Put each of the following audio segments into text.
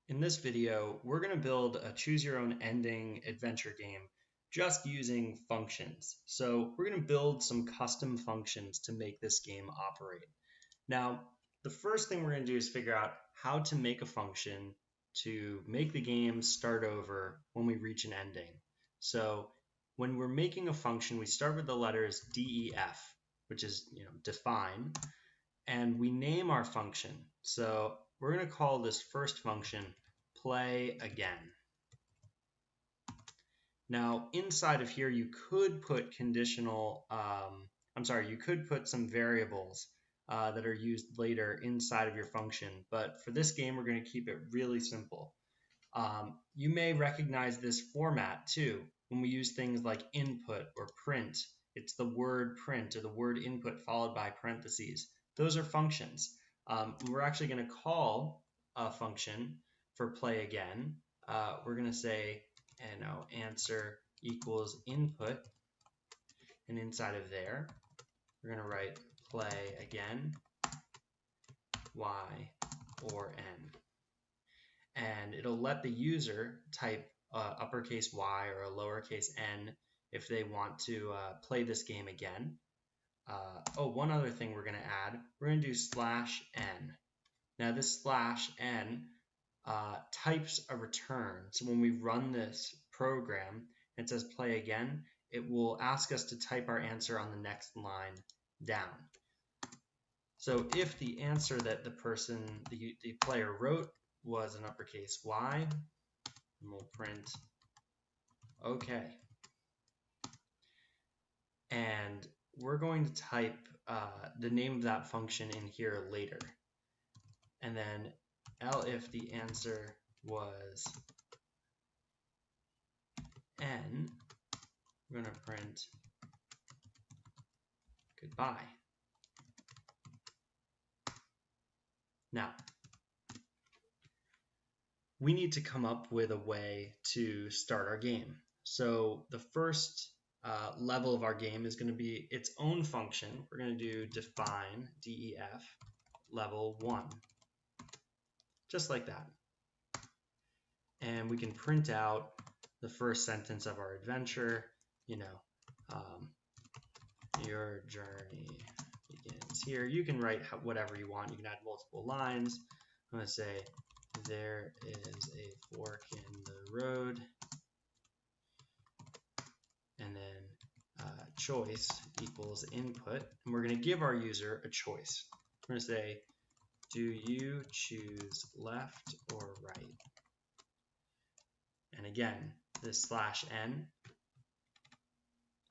In this video, we're going to build a choose your own ending adventure game just using functions. So we're going to build some custom functions to make this game operate. Now, the first thing we're going to do is figure out how to make a function to make the game start over when we reach an ending. So when we're making a function, we start with the letters DEF, which is define, and we name our function. So we're going to call this first function play again. Now inside of here you could put you could put some variables that are used later inside of your function, but for this game we're going to keep it really simple. You may recognize this format too when we use things like input or print. It's the word print or the word input followed by parentheses. Those are functions. We're actually going to call a function for play again. We're going to say answer equals input, and inside of there we're going to write play again y or n, and it'll let the user type uppercase y or a lowercase n if they want to play this game again. One other thing we're going to add, we're going to do /n. Now this /n types a return. So when we run this program and it says play again, it will ask us to type our answer on the next line down. So if the answer that the player wrote was an uppercase Y, we'll print OK. And we're going to type the name of that function in here later. And then if the answer was n, we're going to print goodbye. Now, we need to come up with a way to start our game. So the first level of our game is going to be its own function. We're going to do define def level 1, just like that. And we can print out the first sentence of our adventure, your journey begins here. You can write whatever you want. You can add multiple lines. I'm going to say there is a fork in the road, and then choice equals input, and we're going to give our user a choice. We're going to say, do you choose left or right? And again, this /n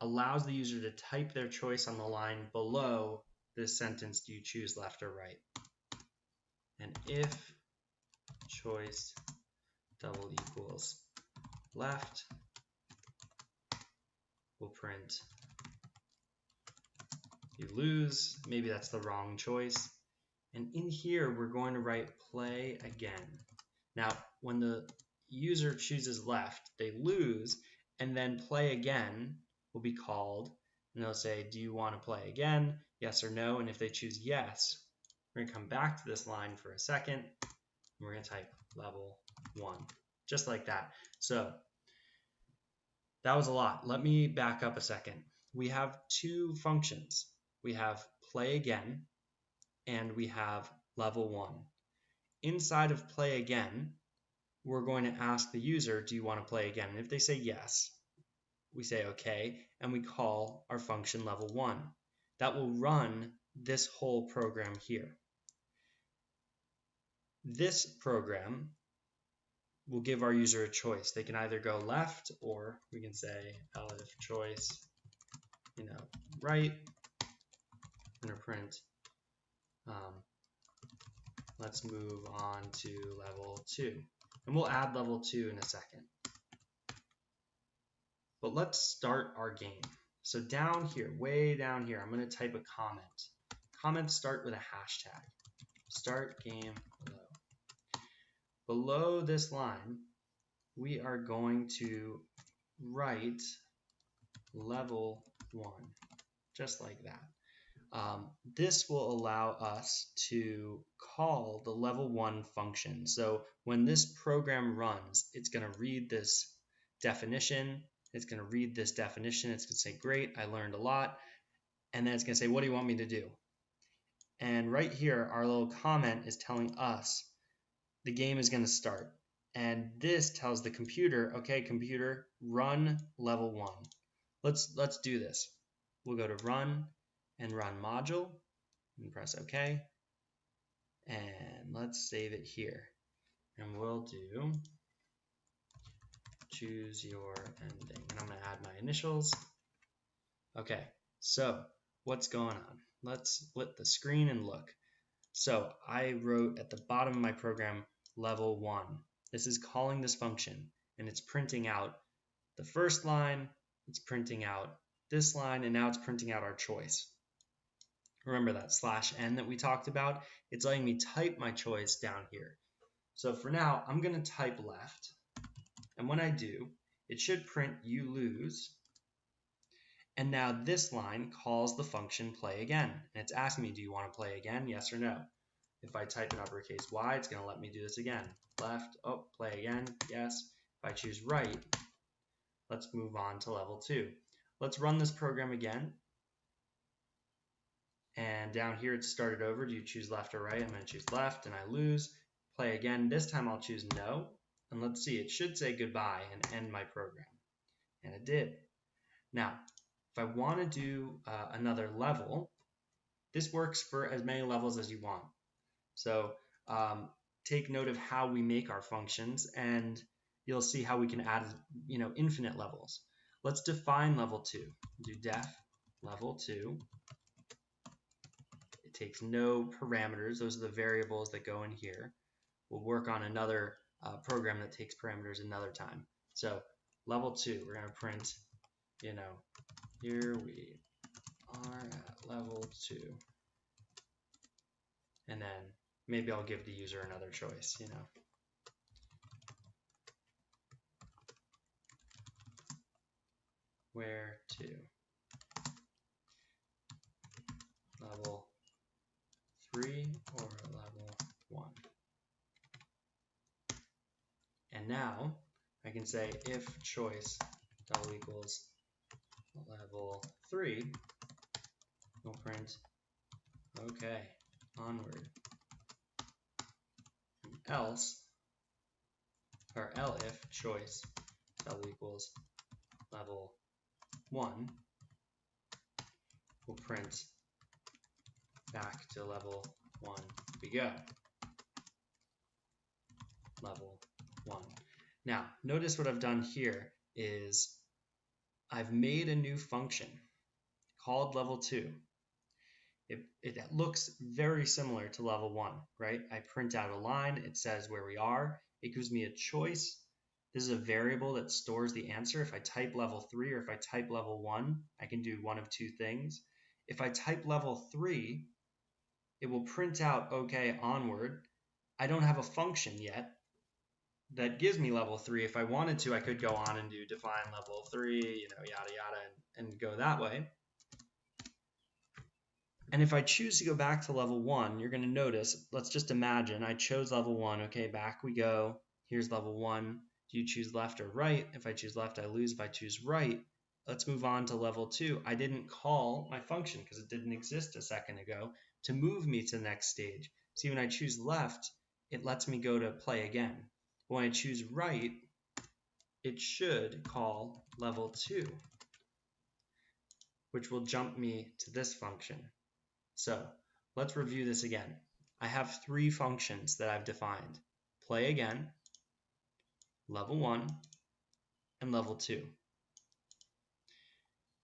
allows the user to type their choice on the line below this sentence, do you choose left or right? And if choice double equals left, we'll print you lose. Maybe that's the wrong choice. And in here, we're going to write play again. Now, when the user chooses left, they lose, and then play again will be called, and they'll say, do you want to play again? Yes or no. And if they choose yes, we're going to come back to this line for a second, and we're going to type level 1, just like that. So that was a lot. Let me back up a second. We have two functions. We have play again, and we have level 1. Inside of play again, we're going to ask the user, do you want to play again? And if they say yes, we say OK, and we call our function level 1. That will run this whole program here. This program will give our user a choice. They can either go left, or we can say if choice, right. We're going to print let's move on to level 2. And we'll add level 2 in a second. But let's start our game. So down here, way down here, I'm going to type a comment. Comments start with a hashtag. Start game below. Below this line, we are going to write level 1, just like that. This will allow us to call the level 1 function. So when this program runs, it's going to read this definition. It's going to read this definition. It's going to say, great, I learned a lot. And then it's going to say, what do you want me to do? And right here, our little comment is telling us the game is going to start. And this tells the computer, okay, computer, run level 1. Let's do this. We'll go to run and run module and press OK. And let's save it here. And we'll do choose your ending. And I'm going to add my initials. Okay, so what's going on? Let's split the screen and look. So I wrote at the bottom of my program level 1. This is calling this function, and it's printing out the first line, it's printing out this line, and now it's printing out our choice. Remember that /n that we talked about? It's letting me type my choice down here. So for now, I'm going to type left. And when I do, it should print you lose. And now this line calls the function play again. And it's asking me, do you want to play again? Yes or no. If I type in uppercase Y, it's going to let me do this again. Left, oh, play again, yes. If I choose right, let's move on to level 2. Let's run this program again. And down here it started over. Do you choose left or right? I'm going to choose left and I lose. Play again. This time I'll choose no. And let's see, it should say goodbye and end my program. And it did. Now, if I want to do another level, this works for as many levels as you want. So take note of how we make our functions, and you'll see how we can add infinite levels. Let's define level 2. Do def level 2. It takes no parameters. Those are the variables that go in here. We'll work on another program that takes parameters another time. So level 2, we're going to print, here we are at level 2. And then maybe I'll give the user another choice, Where to? Level 3 or level 1? And now I can say if choice double equals level 3, we'll print okay, onward. And else, or elif choice double equals level 1, we'll print back to level 1 we go. Level 1. Now, notice what I've done here is I've made a new function called level 2. It looks very similar to level 1, right? I print out a line, it says where we are, it gives me a choice. This is a variable that stores the answer. If I type level 3 or if I type level 1, I can do one of two things. If I type level 3, it will print out okay, onward. I don't have a function yet that gives me level 3. If I wanted to, I could go on and do define level 3, yada yada, and go that way. And if I choose to go back to level 1, you're going to notice, let's just imagine I chose level 1. Okay, back we go. Here's level 1. Do you choose left or right? If I choose left, I lose. If I choose right, let's move on to level 2. I didn't call my function because it didn't exist a second ago to move me to the next stage. See, when I choose left, it lets me go to play again. When I choose right, it should call level 2, which will jump me to this function. So let's review this again. I have 3 functions that I've defined: play again, level 1, and level 2.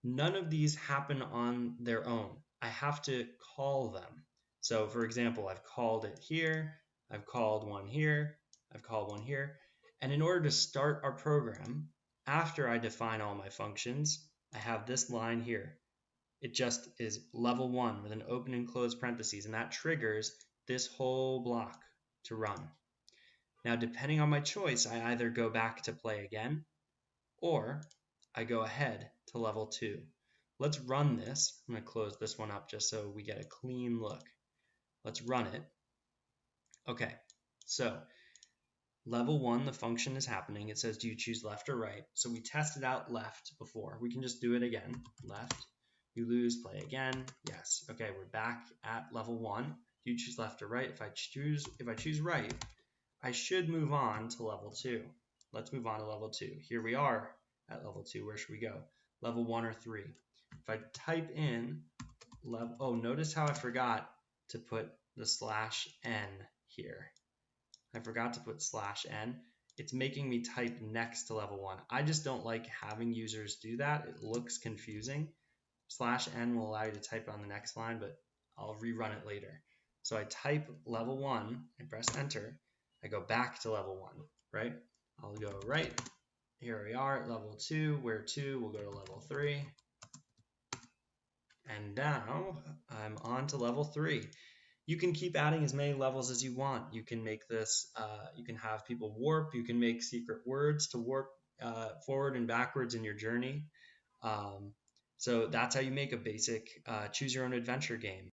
None of these happen on their own. I have to call them. So for example, I've called it here, I've called one here, I've called one here. And in order to start our program, after I define all my functions, I have this line here. It just is level 1 with an open and closed parentheses, and that triggers this whole block to run. Now, depending on my choice, I either go back to play again, or I go ahead to level 2. let's run this. I'm going to close this one up just so we get a clean look. Let's run it. Okay, so level 1, the function is happening. It says, do you choose left or right? So we tested out left before. We can just do it again. Left. You lose, play again. Yes. Okay, we're back at level 1. Do you choose left or right? If I choose right, I should move on to level 2. Let's move on to level 2. Here we are at level 2. Where should we go? Level 1 or 3? If I type in level, oh, notice how I forgot to put the /n here. I forgot to put /n. It's making me type next to level 1. I just don't like having users do that. It looks confusing. /n will allow you to type on the next line, but I'll rerun it later. So I type level 1, I press enter, I go back to level 1, right? I'll go right. Here we are at level 2. Where 2? We'll go to level 3. And now I'm on to level 3. You can keep adding as many levels as you want. You can make this, you can have people warp, you can make secret words to warp forward and backwards in your journey. So that's how you make a basic choose your own adventure game.